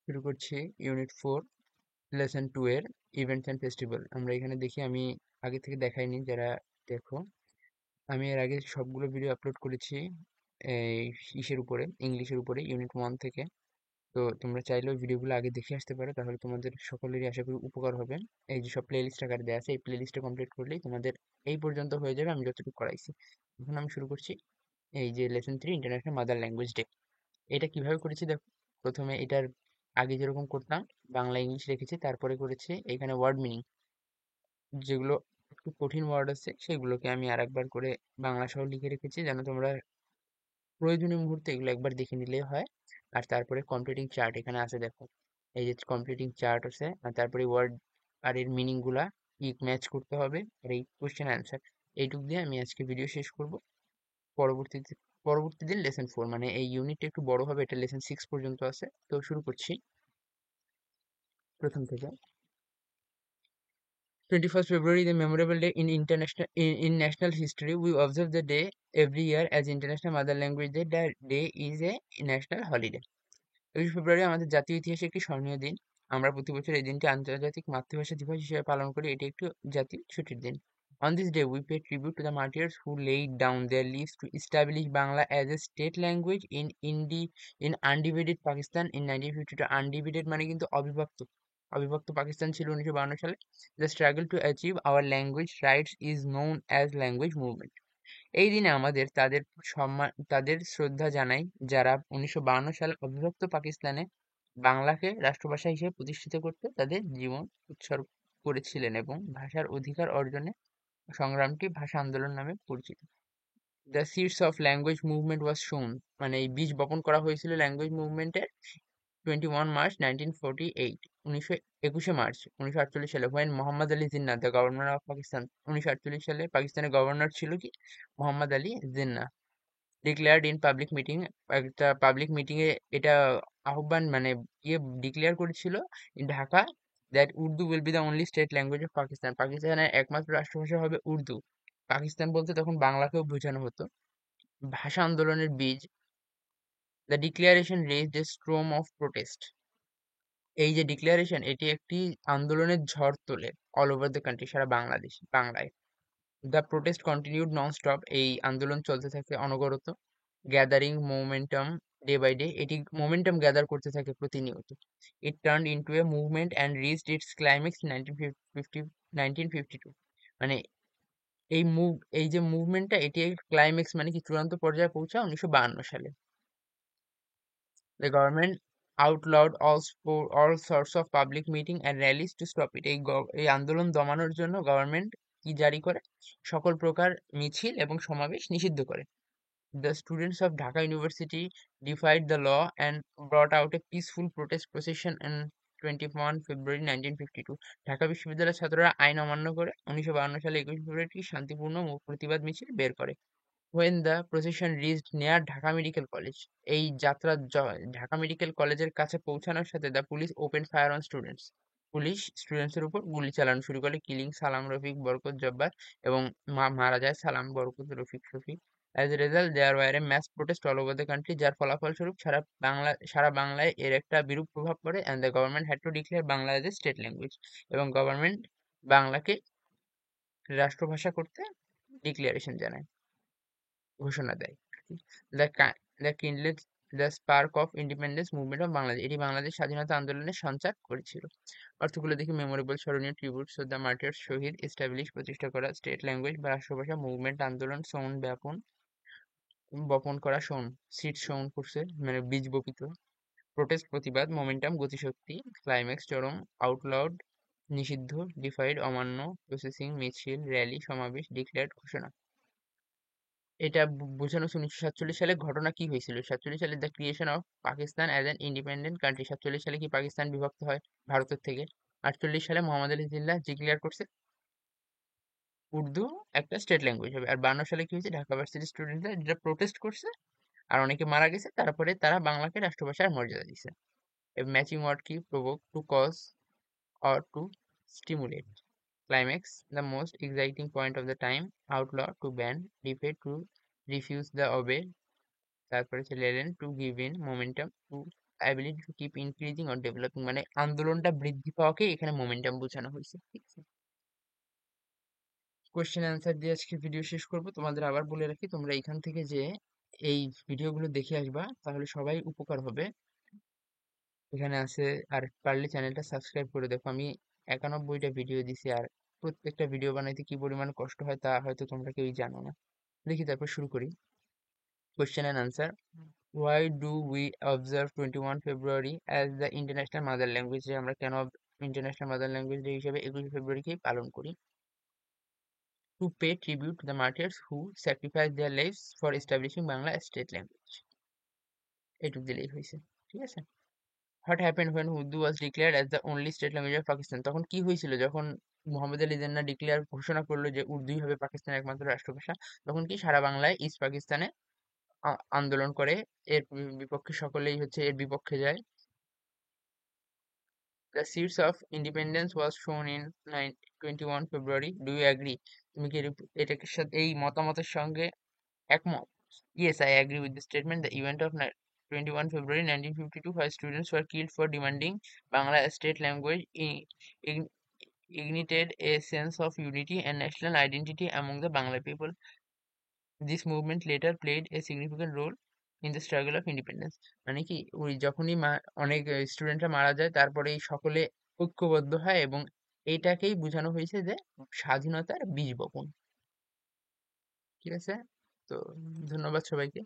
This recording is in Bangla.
শুরু করছি ইউনিট 4 লেসন 2 এর ইভেন্টস অ্যান্ড ফেস্টিভ্যাল। আমরা এখানে দেখি, আমি আগে থেকে দেখাইনি যারা দেখো। আমি এর আগে সবগুলো ভিডিও আপলোড করেছি এই ইসের উপরে, ইংলিশের উপরে, ইউনিট 1 থেকে। তো তোমরা চাইলে ওই ভিডিওগুলো আগে দেখে আসতে পারো, তাহলে তোমাদের সকলেরই আশা করি উপকার হবে। এই যে সব প্লেলিস্ট আকারে দেওয়া আছে, এই প্লেলিস্টটা কমপ্লিট করলেই তোমাদের এই পর্যন্ত হয়ে যাবে আমি যতটুকু করাইছি। এখন আমি শুরু করছি এই যে lesson 3 international mother language day. এটা কিভাবে করেছি দেখো। প্রথমে এটার আগে যেরকম করতাম বাংলা ইংলিশ রেখেছি, তারপরে করেছি এখানে ওয়ার্ড মিনিং, যেগুলো একটু কঠিন ওয়ার্ড আছে সেগুলোকে আমি আরেকবার করে বাংলা সহ লিখে রেখেছি, যেন তোমরা প্রয়োজনীয় মুহূর্তে এগুলো একবার দেখে নিলেই হয়। আর তারপরে কমপ্লিটিং চার্ট এখানে আছে দেখো, এই যে কমপ্লিটিং চার্ট আছে, আর তারপরে ওয়ার্ড আর এর মিনিং গুলা ম্যাচ করতে হবে, আর এই কোশ্চেন অ্যান্সার। এইটুক দিয়ে আমি আজকে ভিডিও শেষ করব। পরবর্তীতে পরবর্তী দিন লেসন 4, মানে এই ইউনিটটা একটু বড় হবে, এটা লেসন 6 পর্যন্ত আছে। তো শুরু করছি প্রথম থেকে। 21st February, the memorable day in national history. We observe the day every year as International Mother Language Day. The day is a national holiday. 21শে ফেব্রুয়ারি আমাদের জাতীয় ইতিহাসে একটি স্মরণীয় দিন। আমরা প্রতি বছর এই দিনটি আন্তর্জাতিক মাতৃভাষা দিবস হিসেবে পালন করি। এটি একটি জাতীয় ছুটির দিন। On this day, we pay tribute to the martyrs who laid down their lives to establish Bangla as a state language in undivided Pakistan in 1952. Undivided মানে কিন্তু অবিভক্ত। অবিভক্ত পাকিস্তান ছিল 1952 সালে। The struggle to achieve our language rights is known as language movement. এই দিনে আমাদের তাদের শ্রদ্ধা জানাই, যারা 1952 সালে অবিভক্ত পাকিস্তানে বাংলাকে রাষ্ট্রভাষা হিসেবে প্রতিষ্ঠিত করতে তাদের জীবন উৎসর্গ করেছিলেন, এবং ভাষার অধিকার অর্জনে সংগ্রামটি ভাষা আন্দোলন নামে পরিচিত। The seeds of language movement was শোন, মানে এই বীজ বপন করা হয়েছিল ল্যাঙ্গুয়েজ মুভমেন্টের 21 মার্চ 1948, 21শে মার্চ 1948 সালে, when Mohammad Ali Jinnah the governor of Pakistan. 1948 সালে পাকিস্তানের গভর্নর ছিল কি? Mohammad Ali Jinnah. Declared in public meeting, একটা পাবলিক মিটিং এ এটা আহ্বান, মানে ডিক্লেয়ার করেছিল in Dhaka, that Urdu will be the only state language of Pakistan. পাকিস্তানের একমাত্র রাষ্ট্রভাষা হবে উর্দু। পাকিস্তান বলতে তখন বাংলাকেও বোঝানো হতো। ভাষা আন্দোলনের বীজ। The declaration raised a storm of protest. এই যে ডিক্লারেশন, এটি একটি আন্দোলনের ঝড় তোলে অল ওভার দ্য কান্ট্রি, সারা বাংলায়। The protest continued non stop, এই আন্দোলন চলতে থাকে অনবরত। Gathering momentum day by day, এটি মোমেন্টাম গ্যাদার করতে থাকে প্রতিনিয়ত। It turn into a movement and reached its climax 1952। মানে এই যে মুভমেন্টটা, এটি ক্লাইম্যাক্স মানে কি চূড়ান্ত পর্যায়ে পৌঁছায় 1952 সালে। The government outlawed all sorts of public meeting and rallies to stop it. এই আন্দোলন দমানোর জন্য গভর্নমেন্ট কি জারি করে? সকল প্রকার মিছিল এবং সমাবেশ নিষিদ্ধ করে। The students of Dhaka University defied the law and brought out a peaceful protest procession on 21 February 1952. Dhaka বিশ্ববিদ্যালয়ের ছাত্ররা আইন অমান্য করে 1952 সালে 21 ফেব্রুয়ারি একটি শান্তিপূর্ণ প্রতিবাদ মিছিল বের করে। When the procession reached near Dhaka medical college, এই যাত্রা ঢাকা মেডিকেল কলেজের কাছে পৌঁছানোর সাথে the police open fire on students. Police স্টুডেন্টসের উপর গুলি চালানো শুরু করে, কিলিং সালাম, রফিক, বরকত, জব্বার, এবং মারা যায় Salam, Barkat, Rafiq, Shafiq. As a result there were a mass protest all over the country, যার ফলাফলস্বরূপ সারা বাংলায় এর একটা বিরূপ প্রভাব পড়ে। And the government had to declare Bangla as a state language, এবং গভর্নমেন্ট বাংলাকে রাষ্ট্রভাষা করতে ডিক্লারেশন জানায়, ঘোষণা দেয়। The the kindled the spark of independence movement of Bangladesh, এটি বাংলাদেশ স্বাধীনতা আন্দোলনের সঞ্চার করেছিল। অর্থগুলো দেখি। মেমোরেবল, স্মরণীয়, ট্রিবিউটস অফ দ্য মার্টিয়ার্স, শহীদ, এস্টাবলিশ, প্রতিষ্ঠা করা, স্টেট ল্যাঙ্গুয়েজ বা রাষ্ট্রভাষা, মুভমেন্ট, আন্দোলন, সোন, বপন করা, সোন, সিড সোন করছে মানে বীজ বপিত, প্রোটেস্ট প্রতিবাদ, মোমেন্টাম গতিশক্তি, ক্লাইম্যাক্স চরম, আউটলাউড নিষিদ্ধ, ডিফাইড অমান্য, প্রসেসিং মিছিল, র্যালি, সমাবেশ, ডিক্লেয়ার্ড ঘোষণা। এটা বোঝানো হচ্ছে 1947 সালে ঘটনা কি হয়েছিল। 47 সালে the creation of Pakistan as an independent country. 47 সালে কি পাকিস্তান বিভক্ত হয় ভারতের থেকে। 48 সালে মোহাম্মদ আলী জিন্নাহ ডিক্লেয়ার করছে উর্দু একটা স্টেট ল্যাঙ্গুয়েজ হবে। আর 52 সালে কি হয়েছে, ঢাকা ভার্সিটির স্টুডেন্টরা যেটা প্রোটেস্ট করছে আর অনেকে মারা গেছে, তারপরে তারা বাংলাকে রাষ্ট্রভাষার মর্যাদা দিছে। ম্যাচিং ওয়ার্ড কি? Provoke, to cause or to stimulate. Climax, the most exciting point of the time. Outlaw, to ban. Defeat, to refuse the obey. তারপরে হচ্ছে লেলেন, to give in. Momentum, to ability to keep increasing or developing, মানে আন্দোলনটা বৃদ্ধি পাওয়াকে এখানে মোমেন্টাম বোঝানো হয়েছে, ঠিক আছে। কোয়েশ্চেন অ্যান্সার দিয়ে আজকে ভিডিও শেষ করব। তোমাদের আবার বলে রাখি, তোমরা এখান থেকে যে এই ভিডিওগুলো দেখে আসবা, তাহলে সবাই উপকার হবে। এখানে আছে, আর পারলে চ্যানেলটা সাবস্ক্রাইব করে দেখো। আমি 91টা ভিডিও দিছি, আর প্রত্যেকটা ভিডিও বানাইতে কি পরিমাণ কষ্ট হয় তা হয়তো তোমরা কেউই জানো না। দেখি তারপর শুরু করি। Question and answer. Why do we observe 21 February as the International Mother Language Day? আমরা কেন ইন্টারন্যাশনাল মাদার ল্যাঙ্গুয়েজ ডে হিসেবে 21শে ফেব্রুয়ারিকে পালন করি? To pay tribute to the martyrs who sacrificed their lives for establishing Bangla as state language. এটুক দিলেই হয়েছে, ঠিক আছে। What happened when Urdu was declared as the only state language of Pakistan? তখন কি হয়েছিল যখন মোহাম্মদ আলী জিন্নাহ ডিক্লেয়ার ঘোষণা করলো যে উর্দুই হবে পাকিস্তানের একমাত্র রাষ্ট্রভাষা? তখন কি সারা বাংলায় ইস্ট পাকিস্তানে আন্দোলন করে, এর বিপক্ষে সকলেই হচ্ছে এর বিপক্ষে যায়। The seeds of independence was shown in 21 February. Do you agree? তুমি কি এটার সাথে এই মতামতের সঙ্গে একমত? Yes, I agree with the statement. The event of 21 February 1952, where students were killed for demanding Bangla as state language, ign- ignited a sense of unity and national identity among the Bangla people. This movement later played a significant role in the struggle of independence. মানে কি, ওই যখনই অনেক স্টুডেন্টরা মারা যায়, তারপরে এই সকলে ঐক্যবদ্ধ হয় এবং এইটাকেই বোঝানো হয়েছে যে স্বাধীনতার বীজ বপন। ঠিক আছে, তো ধন্যবাদ সবাইকে।